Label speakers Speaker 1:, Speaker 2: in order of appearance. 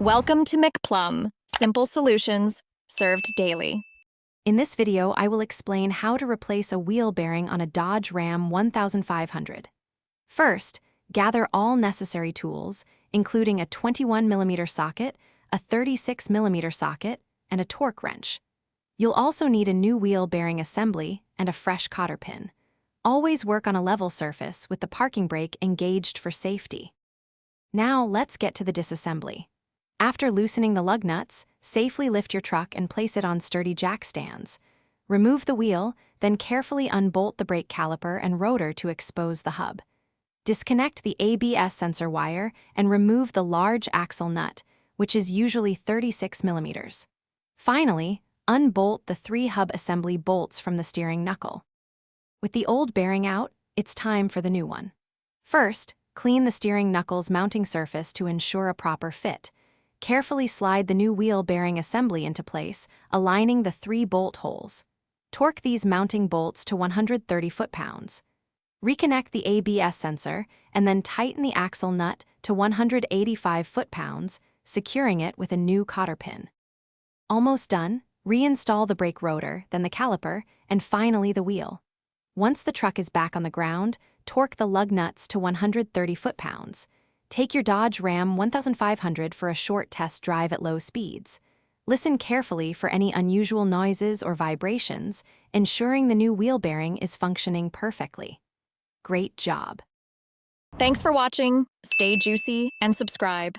Speaker 1: Welcome to McPlum, simple solutions served daily.
Speaker 2: In this video, I will explain how to replace a wheel bearing on a Dodge Ram 1500. First, gather all necessary tools, including a 21mm socket, a 36mm socket, and a torque wrench. You'll also need a new wheel bearing assembly and a fresh cotter pin. Always work on a level surface with the parking brake engaged for safety. Now let's get to the disassembly. After loosening the lug nuts, safely lift your truck and place it on sturdy jack stands. Remove the wheel, then carefully unbolt the brake caliper and rotor to expose the hub. Disconnect the ABS sensor wire and remove the large axle nut, which is usually 36mm. Finally, unbolt the 3 hub assembly bolts from the steering knuckle. With the old bearing out, it's time for the new one. First, clean the steering knuckle's mounting surface to ensure a proper fit. Carefully slide the new wheel bearing assembly into place, aligning the 3 bolt holes. Torque these mounting bolts to 130 foot-pounds. Reconnect the ABS sensor and then tighten the axle nut to 185 foot-pounds, securing it with a new cotter pin. Almost done, reinstall the brake rotor, then the caliper, and finally the wheel. Once the truck is back on the ground, torque the lug nuts to 130 foot-pounds. Take your Dodge Ram 1500 for a short test drive at low speeds. Listen carefully for any unusual noises or vibrations, ensuring the new wheel bearing is functioning perfectly. Great job!
Speaker 1: Thanks for watching. Stay juicy and subscribe.